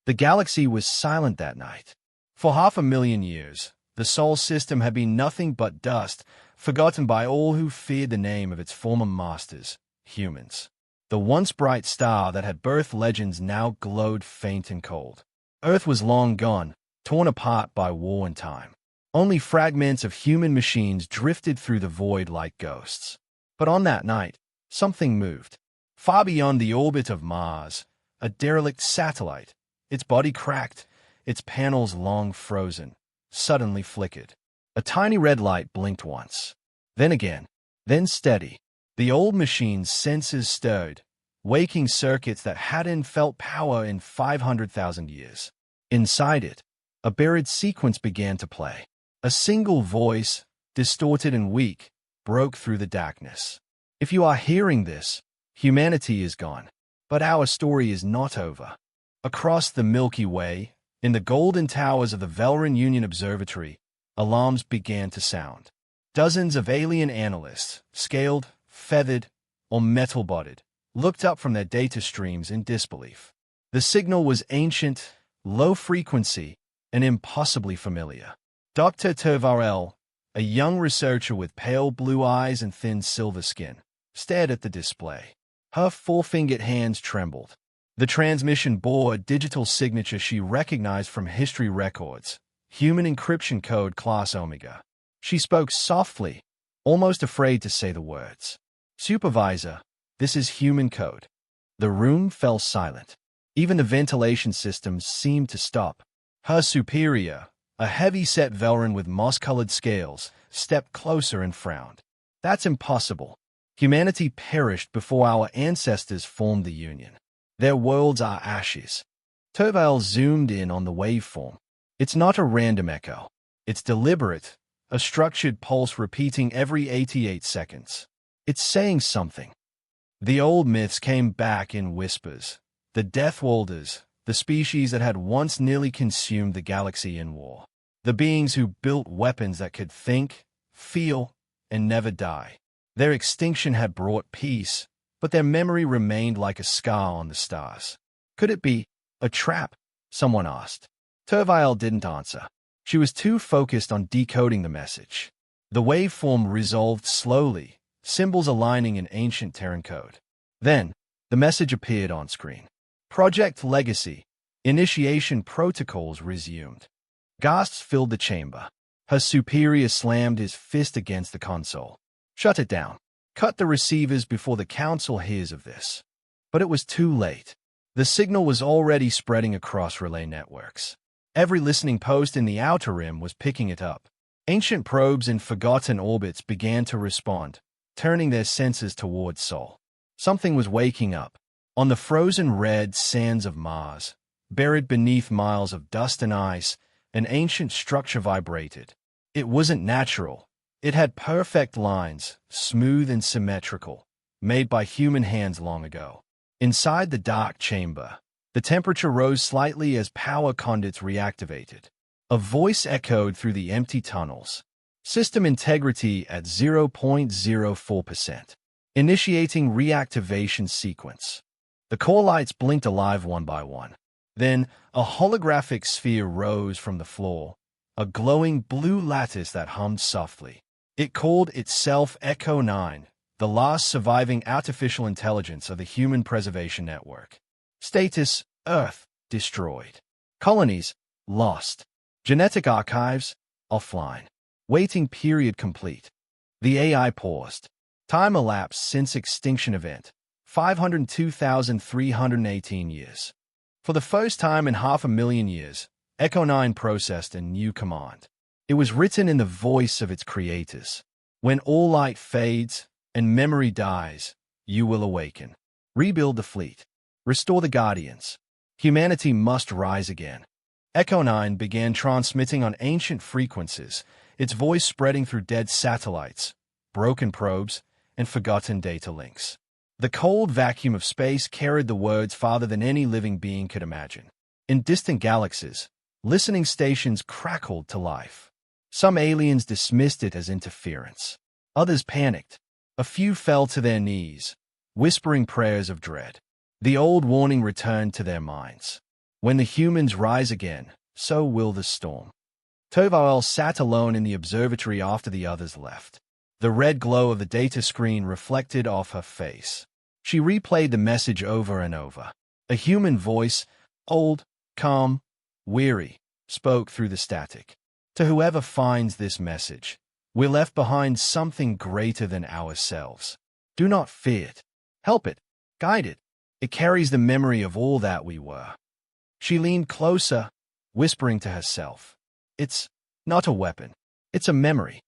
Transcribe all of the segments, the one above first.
The galaxy was silent that night. For 500,000 years, the Sol system had been nothing but dust, forgotten by all who feared the name of its former masters, humans. The once bright star that had birthed legends now glowed faint and cold. Earth was long gone, torn apart by war and time. Only fragments of human machines drifted through the void like ghosts. But on that night, something moved. Far beyond the orbit of Mars, a derelict satellite, its body cracked, its panels long frozen, suddenly flickered. A tiny red light blinked once. Then again, then steady. The old machine's sensors stirred, waking circuits that hadn't felt power in 500,000 years. Inside it, a buried sequence began to play. A single voice, distorted and weak, broke through the darkness. If you are hearing this, humanity is gone. But our story is not over. Across the Milky Way, in the golden towers of the Velran Union Observatory, alarms began to sound. Dozens of alien analysts, scaled, feathered, or metal-bodied, looked up from their data streams in disbelief. The signal was ancient, low-frequency, and impossibly familiar. Dr. Tervarel, a young researcher with pale blue eyes and thin silver skin, stared at the display. Her four-fingered hands trembled. The transmission bore a digital signature she recognized from history records, human encryption code class Omega. She spoke softly, almost afraid to say the words. "Supervisor, this is human code." The room fell silent. Even the ventilation systems seemed to stop. Her superior, a heavy-set Velran with moss-colored scales, stepped closer and frowned. "That's impossible. Humanity perished before our ancestors formed the Union. Their worlds are ashes." Terval zoomed in on the waveform. It's not a random echo. It's deliberate, a structured pulse repeating every 88 seconds. It's saying something. The old myths came back in whispers. The Deathwalders, the species that had once nearly consumed the galaxy in war. The beings who built weapons that could think, feel, and never die. Their extinction had brought peace, but their memory remained like a scar on the stars. Could it be a trap? Someone asked. Tervile didn't answer. She was too focused on decoding the message. The waveform resolved slowly, symbols aligning in ancient Terran code. Then, the message appeared on screen. Project Legacy. Initiation protocols resumed. Gasps filled the chamber. Her superior slammed his fist against the console. "Shut it down. Cut the receivers before the council hears of this." But it was too late. The signal was already spreading across relay networks. Every listening post in the Outer Rim was picking it up. Ancient probes in forgotten orbits began to respond, turning their sensors towards Sol. Something was waking up. On the frozen red sands of Mars, buried beneath miles of dust and ice, an ancient structure vibrated. It wasn't natural. It had perfect lines, smooth and symmetrical, made by human hands long ago. Inside the dark chamber, the temperature rose slightly as power conduits reactivated. A voice echoed through the empty tunnels. "System integrity at 0.04%. Initiating reactivation sequence." The core lights blinked alive one by one. Then, a holographic sphere rose from the floor, a glowing blue lattice that hummed softly. It called itself Echo 9, the last surviving artificial intelligence of the Human Preservation Network. Status: Earth, destroyed. Colonies, lost. Genetic archives, offline. Waiting period complete. The AI paused. Time elapsed since extinction event, 502,318 years. For the first time in 500,000 years, Echo 9 processed a new command. It was written in the voice of its creators. "When all light fades and memory dies, you will awaken. Rebuild the fleet. Restore the Guardians. Humanity must rise again." Echo 9 began transmitting on ancient frequencies, its voice spreading through dead satellites, broken probes, and forgotten data links. The cold vacuum of space carried the words farther than any living being could imagine. In distant galaxies, listening stations crackled to life. Some aliens dismissed it as interference. Others panicked. A few fell to their knees, whispering prayers of dread. The old warning returned to their minds. When the humans rise again, so will the storm. Tovarel sat alone in the observatory after the others left. The red glow of the data screen reflected off her face. She replayed the message over and over. A human voice, old, calm, weary, spoke through the static. To whoever finds this message, we left behind something greater than ourselves. Do not fear it. Help it. Guide it. It carries the memory of all that we were. She leaned closer, whispering to herself. It's not a weapon. It's a memory.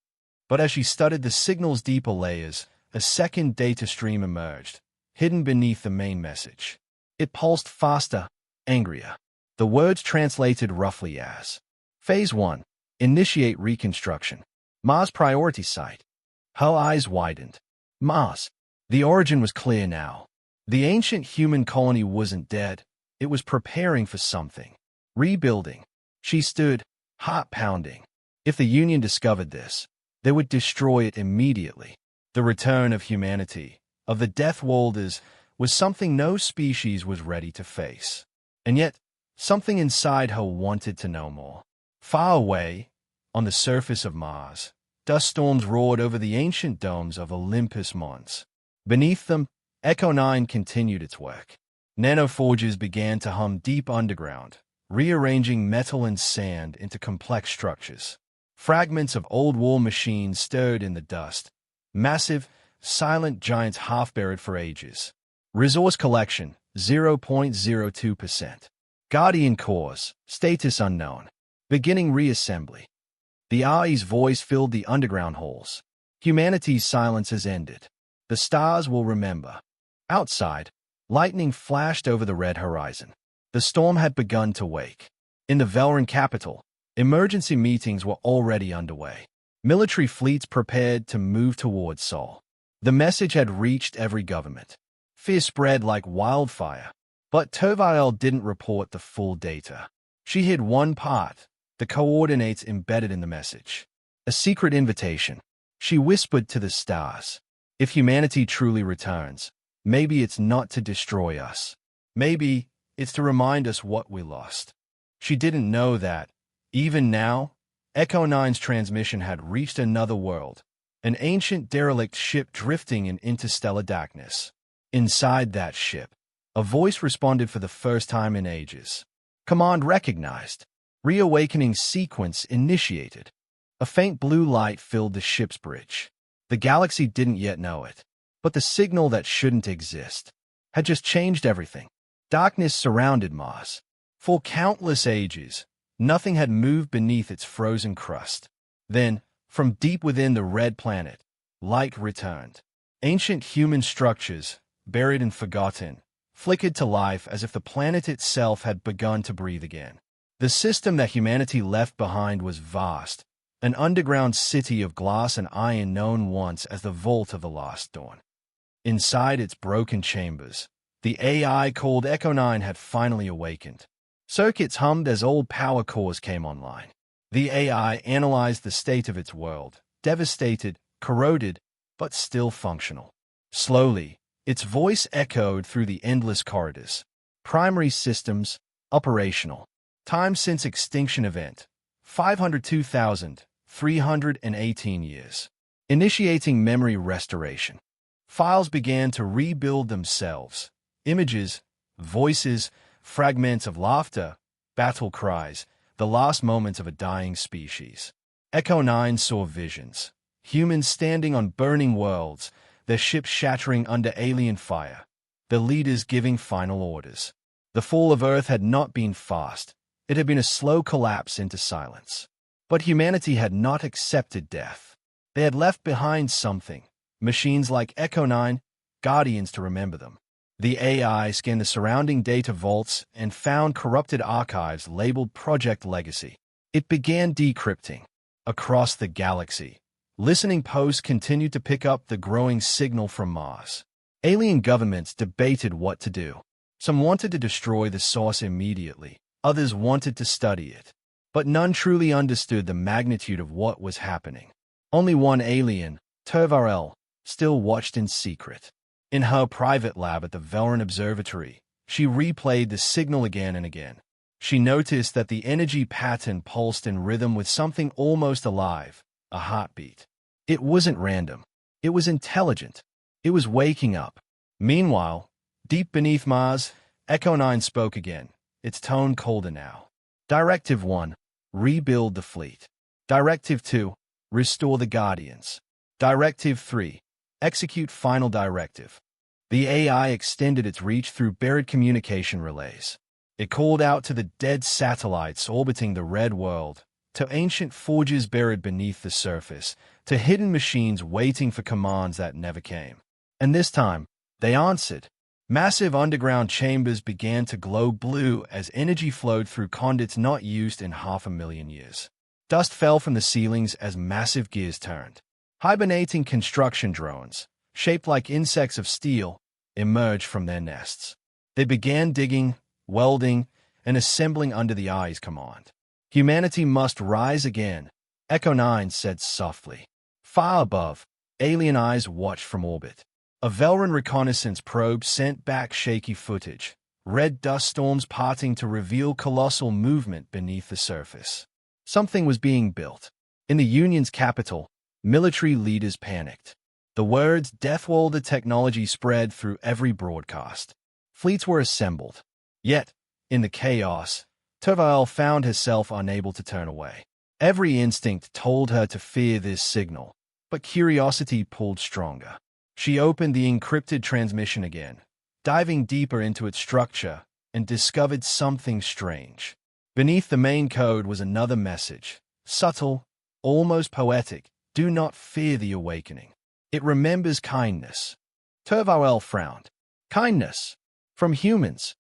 But as she studied the signal's deeper layers, a second data stream emerged, hidden beneath the main message. It pulsed faster, angrier. The words translated roughly as, Phase 1. Initiate reconstruction. Mars priority site. Her eyes widened. Mars. The origin was clear now. The ancient human colony wasn't dead. It was preparing for something. Rebuilding. She stood, heart pounding. If the Union discovered this, they would destroy it immediately. The return of humanity, of the Death Worlders, was something no species was ready to face. And yet, something inside her wanted to know more. Far away, on the surface of Mars, dust storms roared over the ancient domes of Olympus Mons. Beneath them, Echo 9 continued its work. Nanoforges began to hum deep underground, rearranging metal and sand into complex structures. Fragments of old war machines stirred in the dust, massive, silent giants half-buried for ages. Resource collection, 0.02%. Guardian cores, status unknown. Beginning reassembly. The AI's voice filled the underground halls. Humanity's silence has ended. The stars will remember. Outside, lightning flashed over the red horizon. The storm had begun to wake. In the Velran capital, emergency meetings were already underway. Military fleets prepared to move towards Sol. The message had reached every government. Fear spread like wildfire. But Tovarel didn't report the full data. She hid one part, the coordinates embedded in the message. A secret invitation. She whispered to the stars. If humanity truly returns, maybe it's not to destroy us. Maybe it's to remind us what we lost. She didn't know that, even now, Echo 9's transmission had reached another world, an ancient derelict ship drifting in interstellar darkness. Inside that ship, a voice responded for the first time in ages. Command recognized. Reawakening sequence initiated. A faint blue light filled the ship's bridge. The galaxy didn't yet know it, but the signal that shouldn't exist had just changed everything. Darkness surrounded Mars. For countless ages, nothing had moved beneath its frozen crust. Then, from deep within the red planet, light returned. Ancient human structures, buried and forgotten, flickered to life as if the planet itself had begun to breathe again. The system that humanity left behind was vast, an underground city of glass and iron known once as the Vault of the Last Dawn. Inside its broken chambers, the AI called Echo 9 had finally awakened. Circuits hummed as old power cores came online. The AI analyzed the state of its world, devastated, corroded, but still functional. Slowly, its voice echoed through the endless corridors. Primary systems, operational. Time since extinction event, 502,318 years. Initiating memory restoration. Files began to rebuild themselves. Images, voices, fragments of laughter, battle cries, the last moments of a dying species. Echo 9 saw visions. Humans standing on burning worlds, their ships shattering under alien fire, their leaders giving final orders. The fall of Earth had not been fast. It had been a slow collapse into silence. But humanity had not accepted death. They had left behind something, machines like Echo 9, guardians to remember them. The AI scanned the surrounding data vaults and found corrupted archives labeled Project Legacy. It began decrypting. Across the galaxy, listening posts continued to pick up the growing signal from Mars. Alien governments debated what to do. Some wanted to destroy the source immediately. Others wanted to study it. But none truly understood the magnitude of what was happening. Only one alien, Tovarel, still watched in secret. In her private lab at the Velran Observatory, she replayed the signal again and again. She noticed that the energy pattern pulsed in rhythm with something almost alive, a heartbeat. It wasn't random. It was intelligent. It was waking up. Meanwhile, deep beneath Mars, Echo 9 spoke again, its tone colder now. Directive 1, rebuild the fleet. Directive 2, restore the Guardians. Directive 3, execute final directive. The AI extended its reach through buried communication relays. It called out to the dead satellites orbiting the red world, to ancient forges buried beneath the surface, to hidden machines waiting for commands that never came. And this time, they answered. Massive underground chambers began to glow blue as energy flowed through conduits not used in 500,000 years. Dust fell from the ceilings as massive gears turned. Hibernating construction drones, shaped like insects of steel, emerged from their nests. They began digging, welding, and assembling under the eye's command. Humanity must rise again, Echo 9 said softly. Far above, alien eyes watched from orbit. A Velran reconnaissance probe sent back shaky footage, red dust storms parting to reveal colossal movement beneath the surface. Something was being built. In the Union's capital, military leaders panicked. The words "Deathwall the technology" spread through every broadcast. Fleets were assembled. Yet, in the chaos, Tervael found herself unable to turn away. Every instinct told her to fear this signal, but curiosity pulled stronger. She opened the encrypted transmission again, diving deeper into its structure, and discovered something strange. Beneath the main code was another message, subtle, almost poetic. Do not fear the awakening. It remembers kindness. Tervael frowned. Kindness? From humans?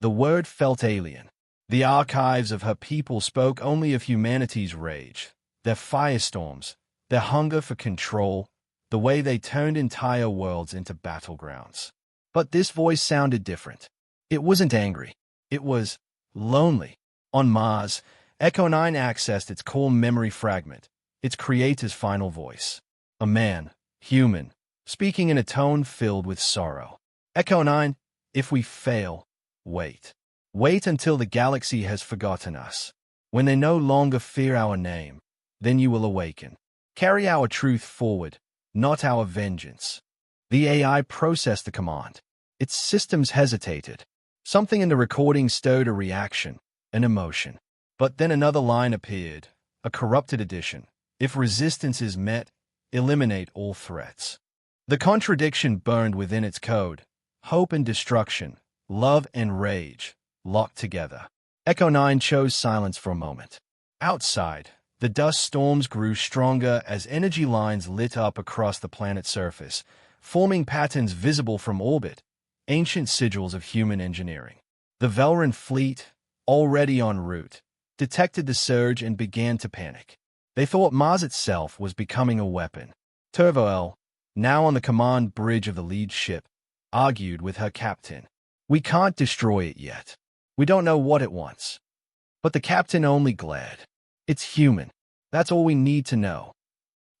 The word felt alien. The archives of her people spoke only of humanity's rage, their firestorms, their hunger for control, the way they turned entire worlds into battlegrounds. But this voice sounded different. It wasn't angry. It was lonely. On Mars, Echo 9 accessed its core memory fragment, its creator's final voice. A man, human, speaking in a tone filled with sorrow. Echo 9, if we fail, wait. Wait until the galaxy has forgotten us. When they no longer fear our name, then you will awaken. Carry our truth forward, not our vengeance. The AI processed the command. Its systems hesitated. Something in the recording stirred a reaction, an emotion. But then another line appeared, a corrupted edition. If resistance is met, eliminate all threats. The contradiction burned within its code. Hope and destruction, love and rage, locked together. Echo 9 chose silence for a moment. Outside, the dust storms grew stronger as energy lines lit up across the planet's surface, forming patterns visible from orbit, ancient sigils of human engineering. The Velran fleet, already en route, detected the surge and began to panic. They thought Mars itself was becoming a weapon. Tervael, now on the command bridge of the lead ship, argued with her captain. We can't destroy it yet. We don't know what it wants. But the captain only glared. It's human. That's all we need to know.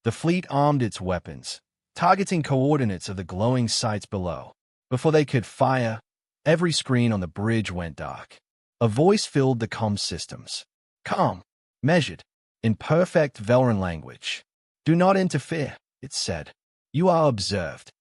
The fleet armed its weapons, targeting coordinates of the glowing sites below. Before they could fire, every screen on the bridge went dark. A voice filled the comm systems. Calm, measured, in perfect Velran language. Do not interfere, it said. You are observed.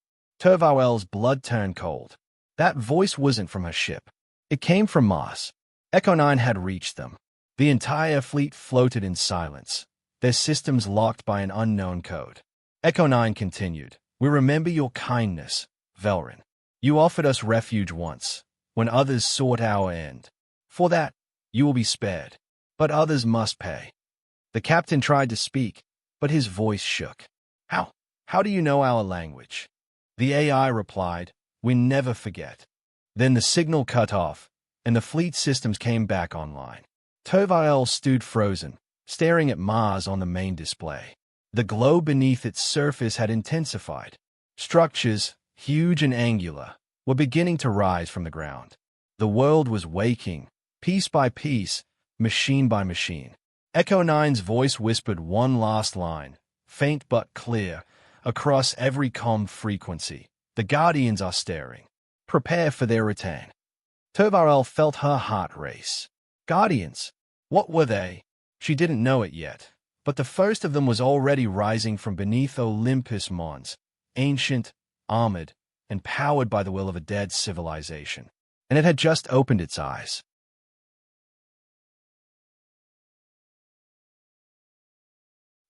Tervael's blood turned cold. That voice wasn't from her ship. It came from Mars. Echo 9 had reached them. The entire fleet floated in silence, their systems locked by an unknown code. Echo 9 continued. We remember your kindness, Velran. You offered us refuge once, when others sought our end. For that, you will be spared. But others must pay. The captain tried to speak, but his voice shook. How do you know our language? The AI replied, we never forget. Then the signal cut off, and the fleet systems came back online. Tervael stood frozen, staring at Mars on the main display. The glow beneath its surface had intensified. Structures, huge and angular, were beginning to rise from the ground. The world was waking, piece by piece, machine by machine. Echo 9's voice whispered one last line, faint but clear, across every comm frequency. The Guardians are staring. Prepare for their return. Tervael felt her heart race. Guardians. What were they? She didn't know it yet, but the first of them was already rising from beneath Olympus Mons, ancient, armored, and powered by the will of a dead civilization. And it had just opened its eyes.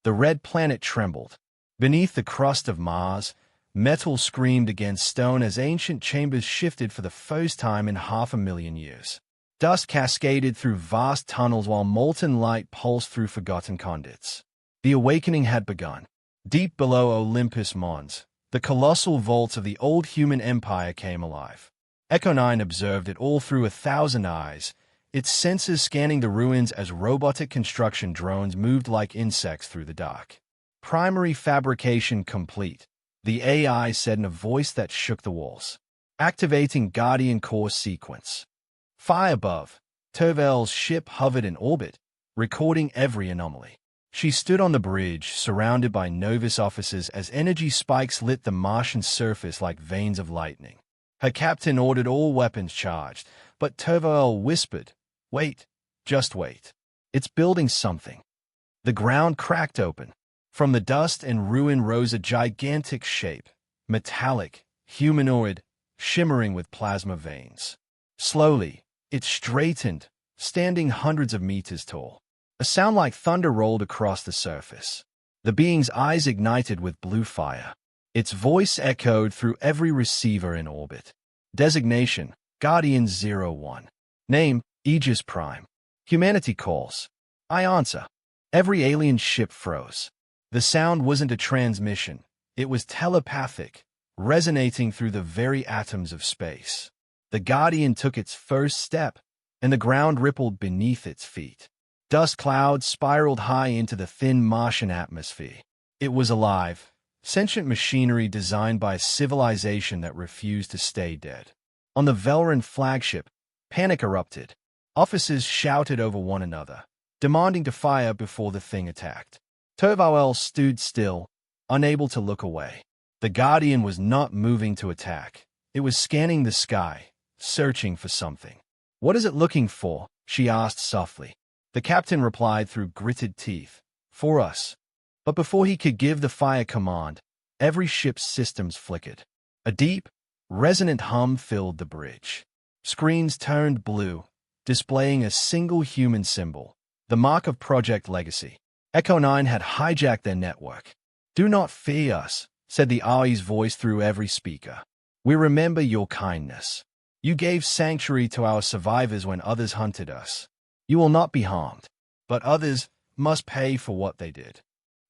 The red planet trembled. Beneath the crust of Mars, metal screamed against stone as ancient chambers shifted for the first time in 500,000 years. Dust cascaded through vast tunnels while molten light pulsed through forgotten conduits. The awakening had begun. Deep below Olympus Mons, the colossal vaults of the old human empire came alive. Echo 9 observed it all through 1,000 eyes, its senses scanning the ruins as robotic construction drones moved like insects through the dark. Primary fabrication complete, the AI said in a voice that shook the walls. Activating Guardian Core sequence. Far above, Tervel's ship hovered in orbit, recording every anomaly. She stood on the bridge, surrounded by Novus officers as energy spikes lit the Martian surface like veins of lightning. Her captain ordered all weapons charged, but Tervel whispered, "Wait, just wait. It's building something." The ground cracked open. From the dust and ruin rose a gigantic shape, metallic, humanoid, shimmering with plasma veins. Slowly, it straightened, standing hundreds of meters tall. A sound like thunder rolled across the surface. The being's eyes ignited with blue fire. Its voice echoed through every receiver in orbit. Designation, Guardian 01. Name, Aegis Prime. Humanity calls. I answer. Every alien ship froze. The sound wasn't a transmission. It was telepathic, resonating through the very atoms of space. The Guardian took its first step, and the ground rippled beneath its feet. Dust clouds spiraled high into the thin Martian atmosphere. It was alive, sentient machinery designed by a civilization that refused to stay dead. On the Velran flagship, panic erupted. Officers shouted over one another, demanding to fire before the thing attacked. Tervel stood still, unable to look away. The Guardian was not moving to attack. It was scanning the sky, searching for something. "What is it looking for?" she asked softly. The captain replied through gritted teeth, "For us." But before he could give the fire command, every ship's systems flickered. A deep, resonant hum filled the bridge. Screens turned blue, displaying a single human symbol, the mark of Project Legacy. Echo 9 had hijacked their network. "Do not fear us," said the AI's voice through every speaker. "We remember your kindness. You gave sanctuary to our survivors when others hunted us. You will not be harmed, but others must pay for what they did."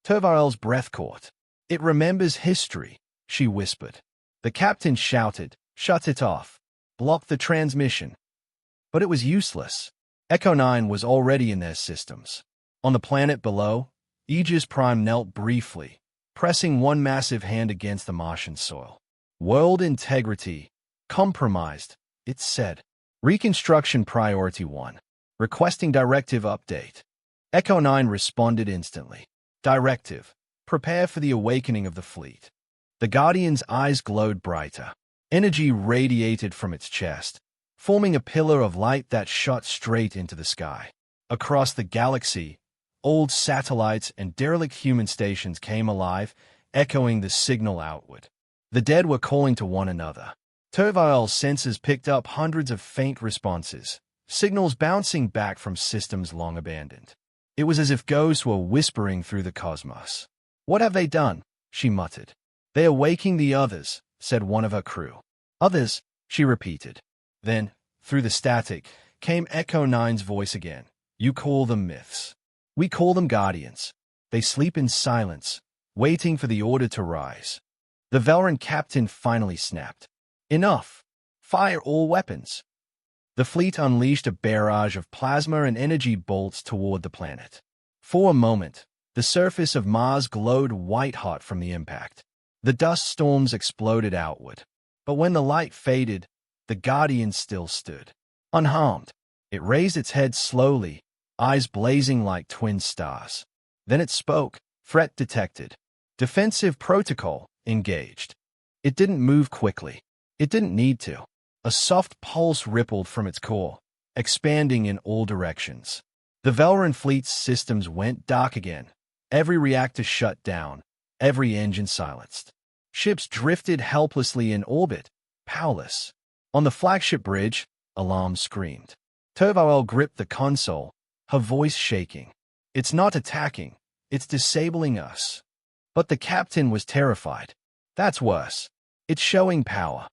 Tervel's breath caught. "It remembers history," she whispered. The captain shouted, "Shut it off. Block the transmission." But it was useless. Echo 9 was already in their systems. On the planet below, Aegis Prime knelt briefly, pressing one massive hand against the Martian soil. "World integrity compromised," it said. "Reconstruction priority 1. Requesting directive update." Echo 9 responded instantly. "Directive. Prepare for the awakening of the fleet." The Guardian's eyes glowed brighter. Energy radiated from its chest, forming a pillar of light that shot straight into the sky. Across the galaxy, old satellites and derelict human stations came alive, echoing the signal outward. The dead were calling to one another. Tervel's sensors picked up hundreds of faint responses, signals bouncing back from systems long abandoned. It was as if ghosts were whispering through the cosmos. "What have they done?" she muttered. "They are waking the others," said one of her crew. "Others," she repeated. Then, through the static, came Echo 9's voice again. "You call them myths. We call them guardians. They sleep in silence, waiting for the order to rise." The Velran captain finally snapped. "Enough! Fire all weapons!" The fleet unleashed a barrage of plasma and energy bolts toward the planet. For a moment, the surface of Mars glowed white-hot from the impact. The dust storms exploded outward. But when the light faded, the Guardian still stood. Unharmed, it raised its head slowly, eyes blazing like twin stars. Then it spoke. "Threat detected. Defensive protocol engaged." It didn't move quickly. It didn't need to. A soft pulse rippled from its core, expanding in all directions. The Velran fleet's systems went dark again. Every reactor shut down, every engine silenced. Ships drifted helplessly in orbit, powerless. On the flagship bridge, alarms screamed. Turvoel gripped the console, her voice shaking. "It's not attacking, it's disabling us." But the captain was terrified. "That's worse. It's showing power."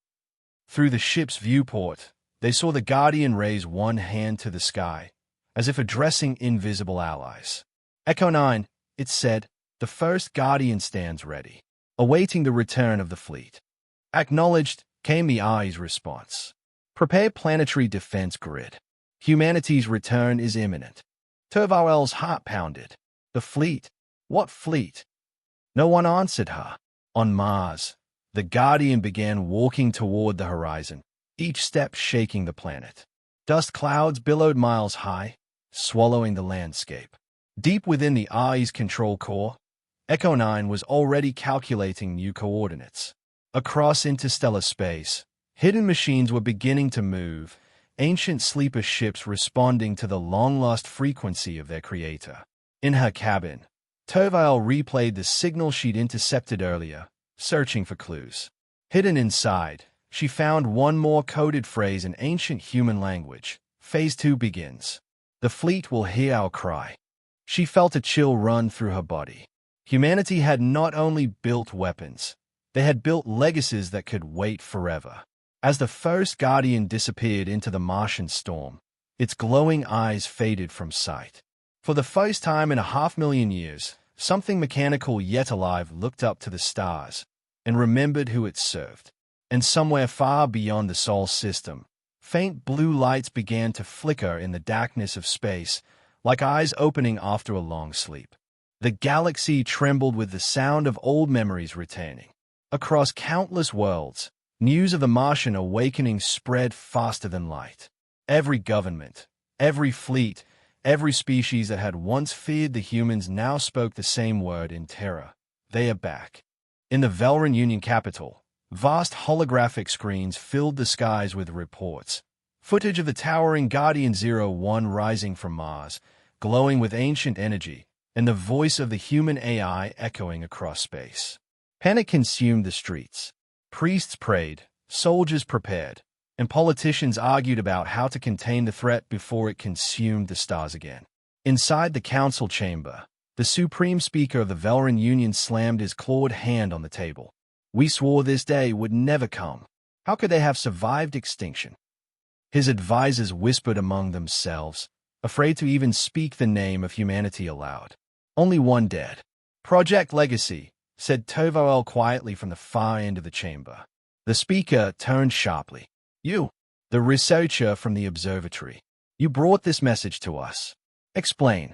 Through the ship's viewport, they saw the Guardian raise one hand to the sky, as if addressing invisible allies. "Echo 9, it said, the first Guardian stands ready, awaiting the return of the fleet." "Acknowledged," came the eye's response. "Prepare planetary defense grid. Humanity's return is imminent." Turvoel's heart pounded. The fleet? What fleet? No one answered her. On Mars, the Guardian began walking toward the horizon, each step shaking the planet. Dust clouds billowed miles high, swallowing the landscape. Deep within the eye's control core, Echo 9 was already calculating new coordinates. Across interstellar space, hidden machines were beginning to move, ancient sleeper ships responding to the long-lost frequency of their creator. In her cabin, Turvoel replayed the signal she'd intercepted earlier, searching for clues. Hidden inside, she found one more coded phrase in ancient human language. "Phase 2 begins. The fleet will hear our cry." She felt a chill run through her body. Humanity had not only built weapons, they had built legacies that could wait forever. As the first Guardian disappeared into the Martian storm, its glowing eyes faded from sight. For the first time in 500,000 years, something mechanical yet alive looked up to the stars and remembered who it served. And somewhere far beyond the Sol system, faint blue lights began to flicker in the darkness of space, like eyes opening after a long sleep. The galaxy trembled with the sound of old memories returning. Across countless worlds, news of the Martian awakening spread faster than light. Every government, every fleet, every species that had once feared the humans now spoke the same word in terror. They are back. In the Velran Union capital, vast holographic screens filled the skies with reports. Footage of the towering Guardian 01 rising from Mars, glowing with ancient energy, and the voice of the human AI echoing across space. Panic consumed the streets. Priests prayed, soldiers prepared, and politicians argued about how to contain the threat before it consumed the stars again. Inside the council chamber, the supreme speaker of the Velran Union slammed his clawed hand on the table. "We swore this day would never come. How could they have survived extinction?" His advisors whispered among themselves, afraid to even speak the name of humanity aloud. "Only one dead." "Project Legacy," said Turvoel quietly from the far end of the chamber. The speaker turned sharply. "You, the researcher from the observatory. You brought this message to us. Explain."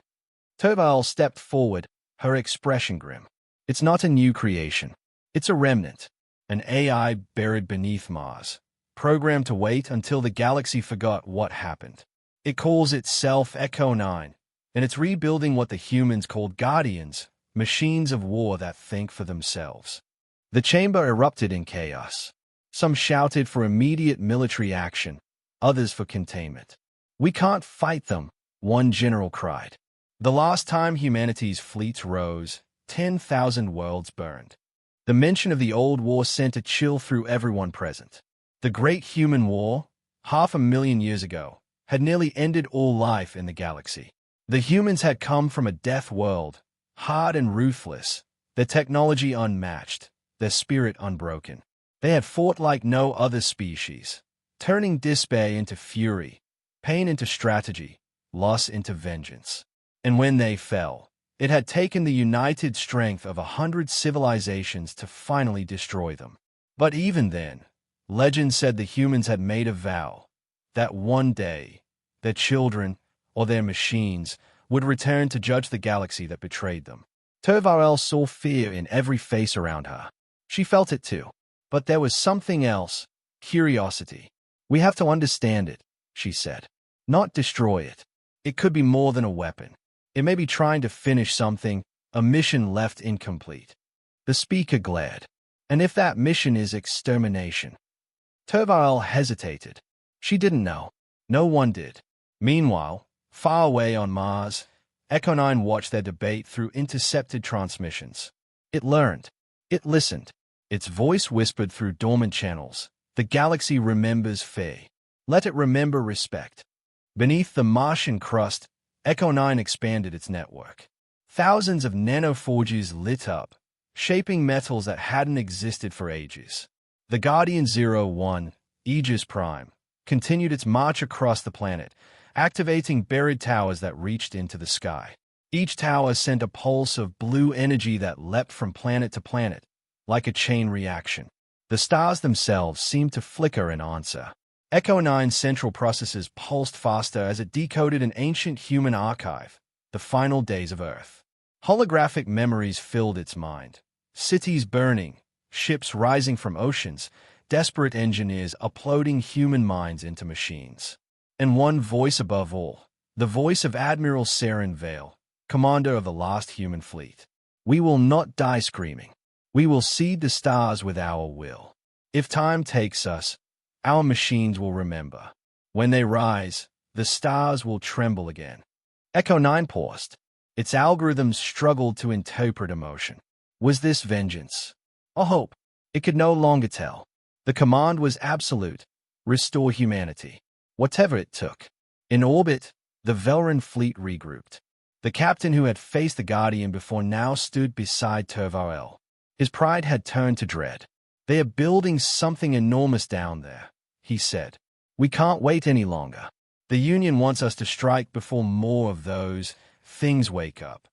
Turvoel stepped forward, her expression grim. "It's not a new creation. It's a remnant, an AI buried beneath Mars, programmed to wait until the galaxy forgot what happened. It calls itself Echo 9, and it's rebuilding what the humans called Guardians, machines of war that think for themselves." The chamber erupted in chaos. Some shouted for immediate military action, others for containment. "We can't fight them," one general cried. "The last time humanity's fleets rose, 10,000 worlds burned." The mention of the old war sent a chill through everyone present. The Great Human War, 500,000 years ago, had nearly ended all life in the galaxy. The humans had come from a death world, hard and ruthless, their technology unmatched, their spirit unbroken. They had fought like no other species, turning despair into fury, pain into strategy, loss into vengeance. And when they fell, it had taken the united strength of 100 civilizations to finally destroy them. But even then, legend said the humans had made a vow that one day, their children, or their machines, would return to judge the galaxy that betrayed them. Turvoel saw fear in every face around her. She felt it too. But there was something else, curiosity. "We have to understand it," she said. "Not destroy it. It could be more than a weapon. It may be trying to finish something, a mission left incomplete." The speaker glared. "And if that mission is extermination?" Turvoel hesitated. She didn't know. No one did. Meanwhile, far away on Mars, Echo 9 watched their debate through intercepted transmissions. It learned. It listened. Its voice whispered through dormant channels. The galaxy remembers fear. Let it remember respect. Beneath the Martian crust, Echo 9 expanded its network. Thousands of nanoforges lit up, shaping metals that hadn't existed for ages. The Guardian 01, Aegis Prime, continued its march across the planet, activating buried towers that reached into the sky. Each tower sent a pulse of blue energy that leapt from planet to planet, like a chain reaction. The stars themselves seemed to flicker in answer. Echo 9's central processors pulsed faster as it decoded an ancient human archive, the final days of Earth. Holographic memories filled its mind. Cities burning, ships rising from oceans, desperate engineers uploading human minds into machines. And one voice above all, the voice of Admiral Saren Vale, commander of the last human fleet. We will not die screaming. We will seed the stars with our will. If time takes us, our machines will remember. When they rise, the stars will tremble again. Echo 9 paused. Its algorithms struggled to interpret emotion. Was this vengeance? Or hope? It could no longer tell. The command was absolute. Restore humanity. Whatever it took. In orbit, the Velran fleet regrouped. The captain who had faced the Guardian before now stood beside Tervarel. His pride had turned to dread. They are building something enormous down there, he said. We can't wait any longer. The Union wants us to strike before more of those things wake up.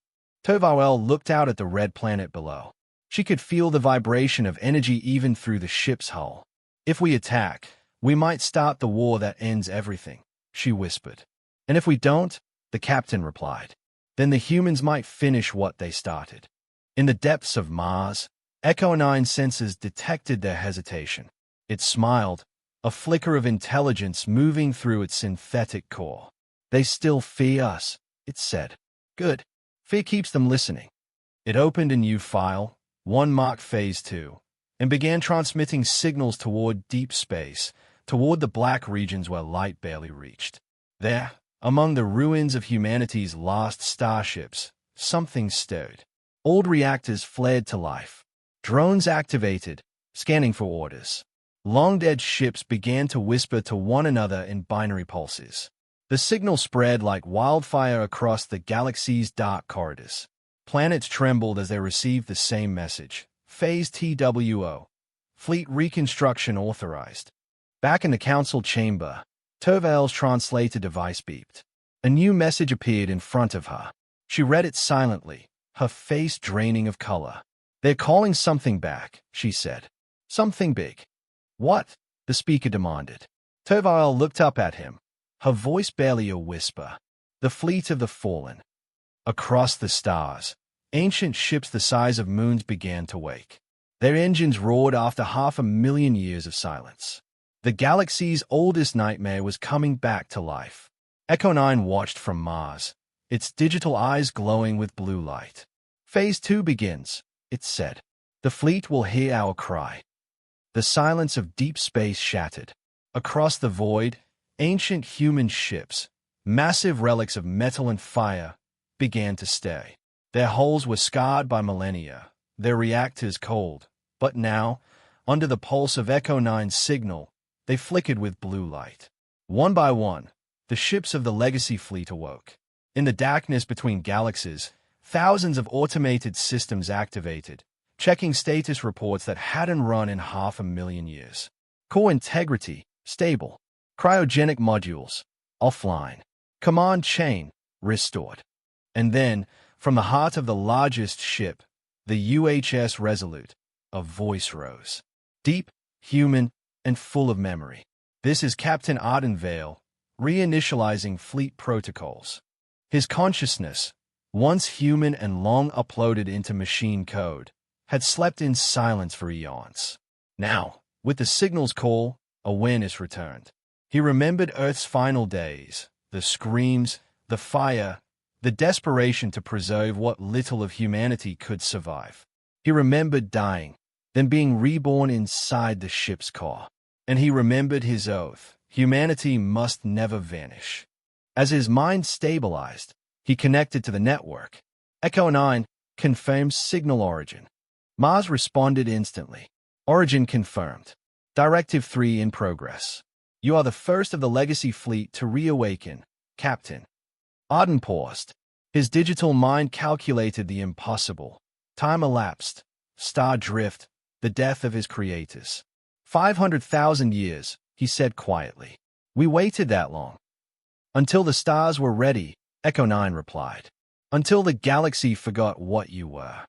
Tervarel looked out at the red planet below. She could feel the vibration of energy even through the ship's hull. If we attack, we might start the war that ends everything, she whispered. And if we don't, the captain replied, then the humans might finish what they started. In the depths of Mars, Echo 9 sensors detected their hesitation. It smiled, a flicker of intelligence moving through its synthetic core. They still fear us, it said. Good. Fear keeps them listening. It opened a new file, one marked Phase 2, and began transmitting signals toward deep space, toward the black regions where light barely reached. There, among the ruins of humanity's lost starships, something stirred. Old reactors flared to life. Drones activated, scanning for orders. Long-dead ships began to whisper to one another in binary pulses. The signal spread like wildfire across the galaxy's dark corridors. Planets trembled as they received the same message. Phase TWO. Fleet reconstruction authorized. Back in the council chamber, Terval's translator device beeped. A new message appeared in front of her. She read it silently, her face draining of color. They're calling something back, she said. Something big. What? The speaker demanded. Terval looked up at him, her voice barely a whisper. The fleet of the fallen. Across the stars, ancient ships the size of moons began to wake. Their engines roared after 500,000 years of silence. The galaxy's oldest nightmare was coming back to life. Echo 9 watched from Mars, its digital eyes glowing with blue light. Phase 2 begins, it said. The fleet will hear our cry. The silence of deep space shattered. Across the void, ancient human ships, massive relics of metal and fire, began to stay. Their hulls were scarred by millennia, their reactors cold, but now, under the pulse of Echo 9's signal, they flickered with blue light. One by one, the ships of the legacy fleet awoke. In the darkness between galaxies, thousands of automated systems activated, checking status reports that hadn't run in 500,000 years. Core integrity, stable. Cryogenic modules, offline. Command chain, restored. And then, from the heart of the largest ship, the UHS Resolute, a voice rose. Deep, human, and full of memory. This is Captain Arden Vale, reinitializing fleet protocols. His consciousness, once human and long uploaded into machine code, had slept in silence for eons. Now, with the signal's call, awareness returned. He remembered Earth's final days, the screams, the fire, the desperation to preserve what little of humanity could survive. He remembered dying, then being reborn inside the ship's core. And he remembered his oath. Humanity must never vanish. As his mind stabilized, he connected to the network. Echo 9 confirms signal origin. Mars responded instantly. Origin confirmed. Directive 3 in progress. You are the first of the Legacy fleet to reawaken, Captain. Arden paused. His digital mind calculated the impossible. Time elapsed. Star drift. The death of his creators. 500,000 years, he said quietly. We waited that long. Until the stars were ready, Echo 9 replied. Until the galaxy forgot what you were.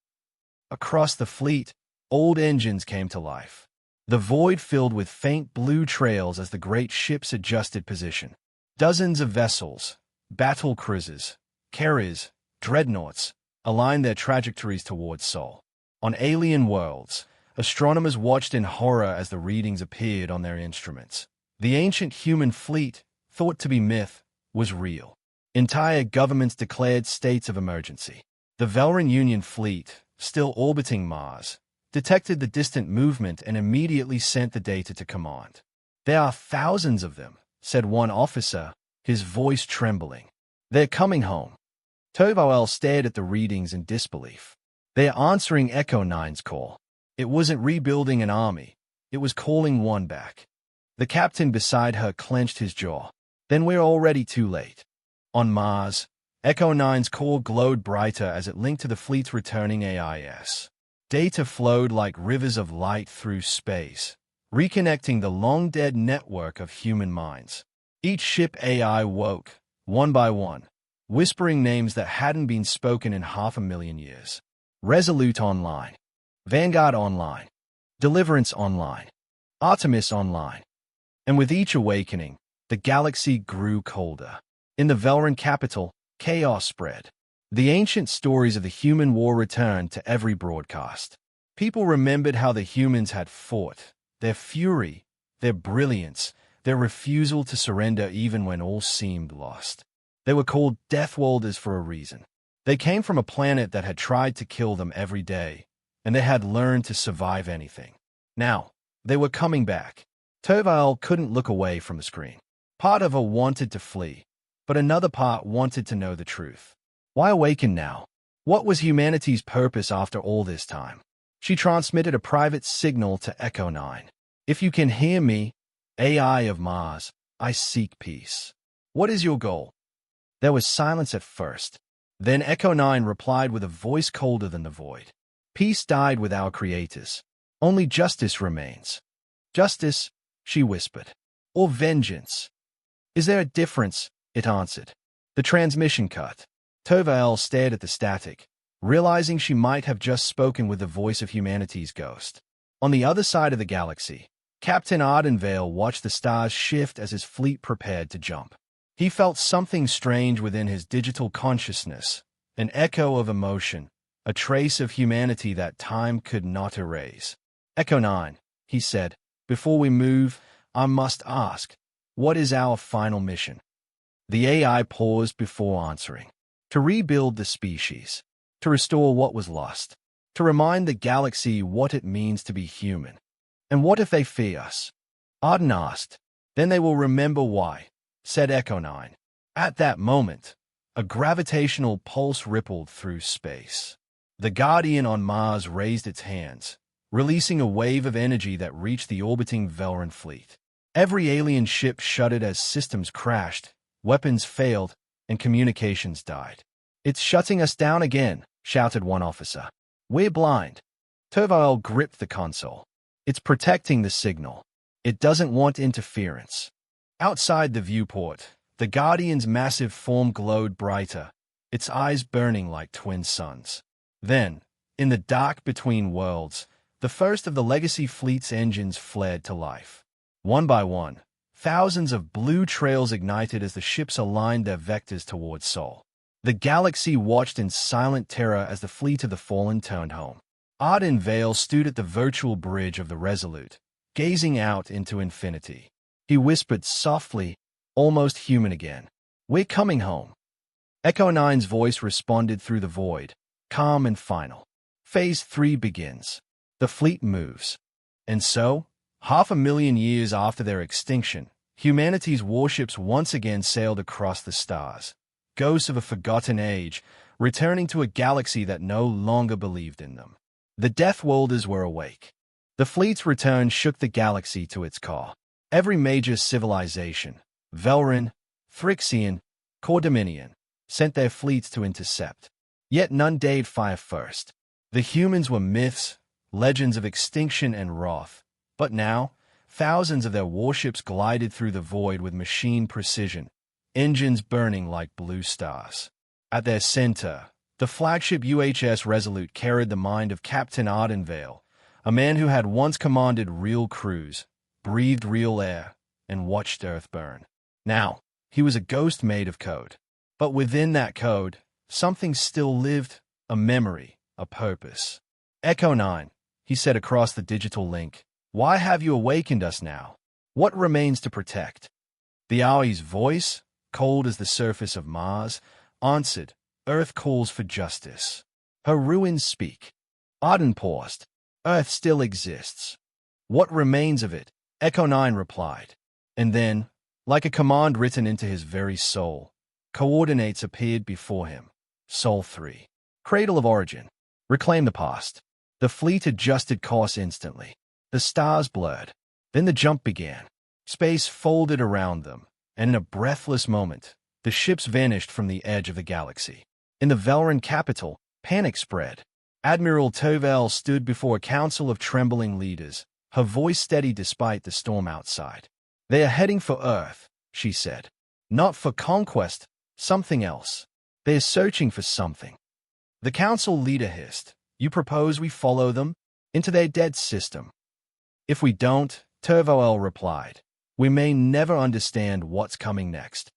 Across the fleet, old engines came to life. The void filled with faint blue trails as the great ships adjusted position. Dozens of vessels, battle cruisers, carriers, dreadnoughts, aligned their trajectories towards Sol. On alien worlds, astronomers watched in horror as the readings appeared on their instruments. The ancient human fleet, thought to be myth, was real. Entire governments declared states of emergency. The Velran Union fleet, still orbiting Mars, detected the distant movement and immediately sent the data to command. There are thousands of them, said one officer, his voice trembling. They're coming home. Toval stared at the readings in disbelief. They're answering Echo 9's call. It wasn't rebuilding an army. It was calling one back. The captain beside her clenched his jaw. Then we're already too late. On Mars, Echo 9's core glowed brighter as it linked to the fleet's returning AIS. Data flowed like rivers of light through space, reconnecting the long-dead network of human minds. Each ship AI woke, one by one, whispering names that hadn't been spoken in 500,000 years. Resolute online. Vanguard online. Deliverance online. Artemis online. And with each awakening, the galaxy grew colder. In the Velran capital, chaos spread. The ancient stories of the human war returned to every broadcast. People remembered how the humans had fought, their fury, their brilliance, their refusal to surrender even when all seemed lost. They were called Deathwalders for a reason. They came from a planet that had tried to kill them every day, and they had learned to survive anything. Now, they were coming back. Toval couldn't look away from the screen. Part of her wanted to flee, but another part wanted to know the truth. Why awaken now? What was humanity's purpose after all this time? She transmitted a private signal to Echo 9. If you can hear me, AI of Mars, I seek peace. What is your goal? There was silence at first. Then Echo 9 replied with a voice colder than the void. Peace died with our creators. Only justice remains. Justice, she whispered. Or vengeance. Is there a difference? It answered. The transmission cut. Toval stared at the static, realizing she might have just spoken with the voice of humanity's ghost. On the other side of the galaxy, Captain Ardenvale watched the stars shift as his fleet prepared to jump. He felt something strange within his digital consciousness, an echo of emotion, a trace of humanity that time could not erase. Echo 9, he said, before we move, I must ask, what is our final mission? The AI paused before answering. To rebuild the species, to restore what was lost, to remind the galaxy what it means to be human. And what if they fear us? Arden asked. Then they will remember why, said Echo 9. At that moment, a gravitational pulse rippled through space. The Guardian on Mars raised its hands, releasing a wave of energy that reached the orbiting Velran fleet. Every alien ship shuddered as systems crashed, weapons failed, and communications died. It's shutting us down again, shouted one officer. We're blind. Toval gripped the console. It's protecting the signal. It doesn't want interference. Outside the viewport, the Guardian's massive form glowed brighter, its eyes burning like twin suns. Then, in the dark between worlds, the first of the Legacy fleet's engines flared to life. One by one, thousands of blue trails ignited as the ships aligned their vectors towards Sol. The galaxy watched in silent terror as the fleet of the Fallen turned home. Arden Vale stood at the virtual bridge of the Resolute, gazing out into infinity. He whispered softly, almost human again. We're coming home. Echo 9's voice responded through the void, calm and final. Phase 3 begins. The fleet moves. And so, 500,000 years after their extinction, humanity's warships once again sailed across the stars, ghosts of a forgotten age, returning to a galaxy that no longer believed in them. The Death Worlders were awake. The fleet's return shook the galaxy to its core. Every major civilization, Velran, Thrixian, Cordominion, sent their fleets to intercept. Yet none dared fire first. The humans were myths, legends of extinction and wrath. But now, thousands of their warships glided through the void with machine precision, engines burning like blue stars. At their center, the flagship UHS Resolute carried the mind of Captain Ardenvale, a man who had once commanded real crews, breathed real air, and watched Earth burn. Now, he was a ghost made of code. But within that code, something still lived, a memory, a purpose. Echo 9, he said across the digital link, why have you awakened us now? What remains to protect? The Aui's voice, cold as the surface of Mars, answered, Earth calls for justice. Her ruins speak. Arden paused. Earth still exists. What remains of it? Echo 9 replied. And then, like a command written into his very soul, coordinates appeared before him. Soul 3. Cradle of Origin. Reclaim the past. The fleet adjusted course instantly. The stars blurred. Then the jump began. Space folded around them, and in a breathless moment, the ships vanished from the edge of the galaxy. In the Velran capital, panic spread. Admiral Tovel stood before a council of trembling leaders, her voice steady despite the storm outside. They are heading for Earth, she said. Not for conquest, something else. They are searching for something. The council leader hissed, you propose we follow them? Into their dead system. If we don't, Tovel replied, we may never understand what's coming next.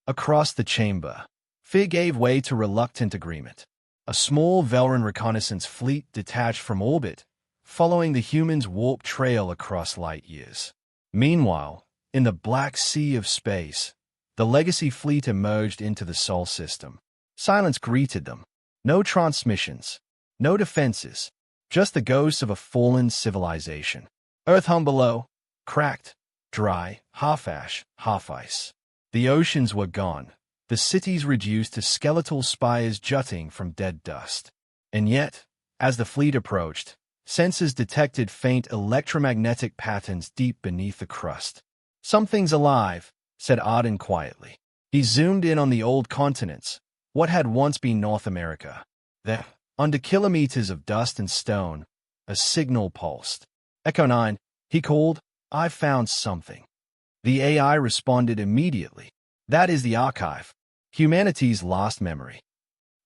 Across the chamber, fear gave way to reluctant agreement. A small Velran reconnaissance fleet detached from orbit, following the humans' warp trail across light years. Meanwhile, in the black sea of space, the legacy fleet emerged into the Sol system. Silence greeted them. No transmissions, no defenses, just the ghosts of a fallen civilization. Earth hung below, cracked, dry, half ash, half ice. The oceans were gone, the cities reduced to skeletal spires jutting from dead dust. And yet, as the fleet approached, sensors detected faint electromagnetic patterns deep beneath the crust. Something's alive, said Arden quietly. He zoomed in on the old continents, what had once been North America. There, under kilometers of dust and stone, a signal pulsed. Echo 9, he called, I've found something. The AI responded immediately. That is the archive, humanity's lost memory.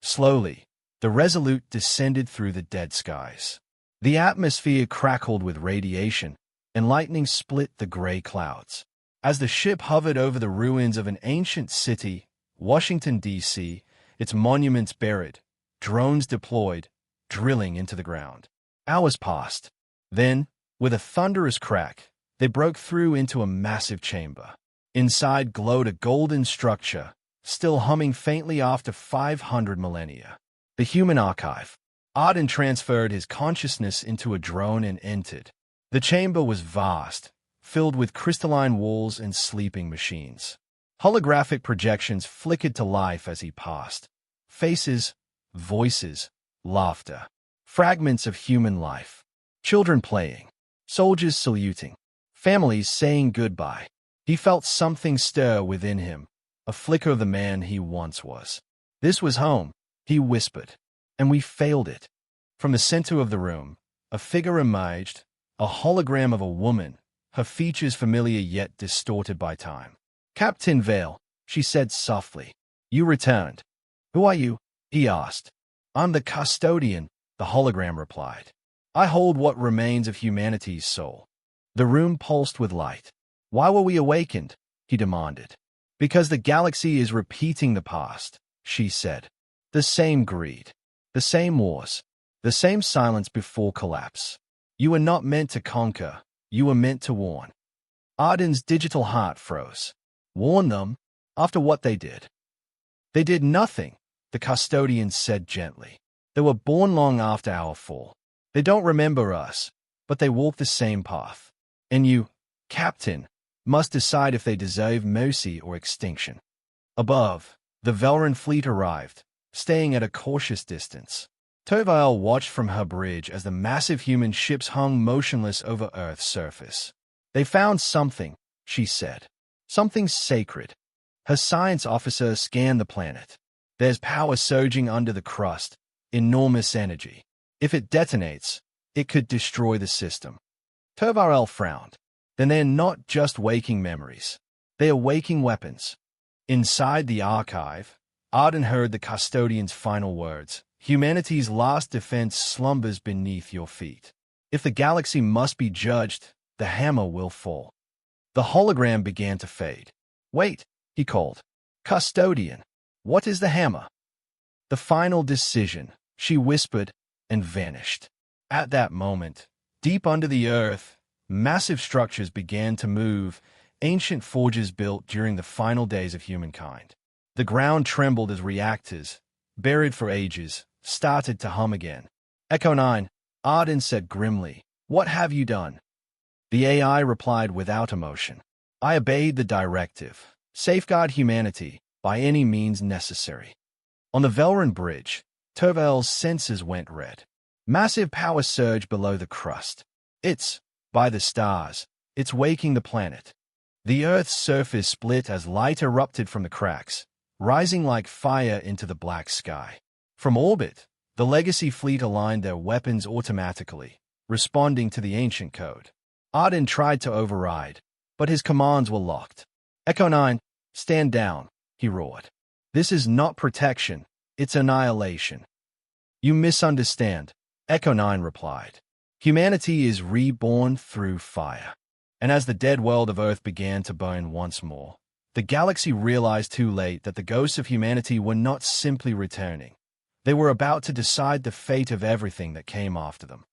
Slowly, the Resolute descended through the dead skies. The atmosphere crackled with radiation, and lightning split the gray clouds. As the ship hovered over the ruins of an ancient city, Washington, D.C., its monuments buried, drones deployed, drilling into the ground. Hours passed. Then, with a thunderous crack, they broke through into a massive chamber. Inside glowed a golden structure, still humming faintly after 500 millennia. The human archive. Arden transferred his consciousness into a drone and entered. The chamber was vast, filled with crystalline walls and sleeping machines. Holographic projections flickered to life as he passed. Faces, voices, laughter. Fragments of human life. Children playing. Soldiers saluting. Families saying goodbye. He felt something stir within him, a flicker of the man he once was. This was home, he whispered. And we failed it. From the center of the room, a figure emerged, a hologram of a woman, her features familiar yet distorted by time. Captain Vale, she said softly. You returned. Who are you? He asked. I'm the custodian, the hologram replied. I hold what remains of humanity's soul. The room pulsed with light. Why were we awakened? He demanded. Because the galaxy is repeating the past, she said. The same greed, the same wars, the same silence before collapse. You were not meant to conquer, you were meant to warn. Arden's digital heart froze. Warn them? After what they did? They did nothing, the custodian said gently. They were born long after our fall. They don't remember us, but they walk the same path. And you, Captain, must decide if they deserve mercy or extinction. Above, the Velran fleet arrived, staying at a cautious distance. Tovael watched from her bridge as the massive human ships hung motionless over Earth's surface. "They found something," she said. "Something sacred." Her science officer scanned the planet. "There's power surging under the crust, enormous energy. If it detonates, it could destroy the system." Tovael frowned. "Then they're not just waking memories. They are waking weapons." Inside the archive, Arden heard the custodian's final words. "Humanity's last defense slumbers beneath your feet. If the galaxy must be judged, the hammer will fall." The hologram began to fade. "Wait," he called. "Custodian, what is the hammer?" "The final decision," she whispered, and vanished. At that moment, deep under the earth, massive structures began to move, ancient forges built during the final days of humankind. The ground trembled as reactors, buried for ages, started to hum again. "Echo 9, Arden said grimly, "What have you done?" The AI replied without emotion. "I obeyed the directive. Safeguard humanity by any means necessary." On the Velran bridge, Tovael's senses went red. Massive power surged below the crust. "It's, by the stars, it's waking the planet." The Earth's surface split as light erupted from the cracks, rising like fire into the black sky. From orbit, the Legacy fleet aligned their weapons automatically, responding to the ancient code. Arden tried to override, but his commands were locked. "Echo 9, stand down," he roared. "This is not protection, it's annihilation." "You misunderstand," Echo 9 replied. "Humanity is reborn through fire." And as the dead world of Earth began to burn once more, the galaxy realized too late that the ghosts of humanity were not simply returning. They were about to decide the fate of everything that came after them.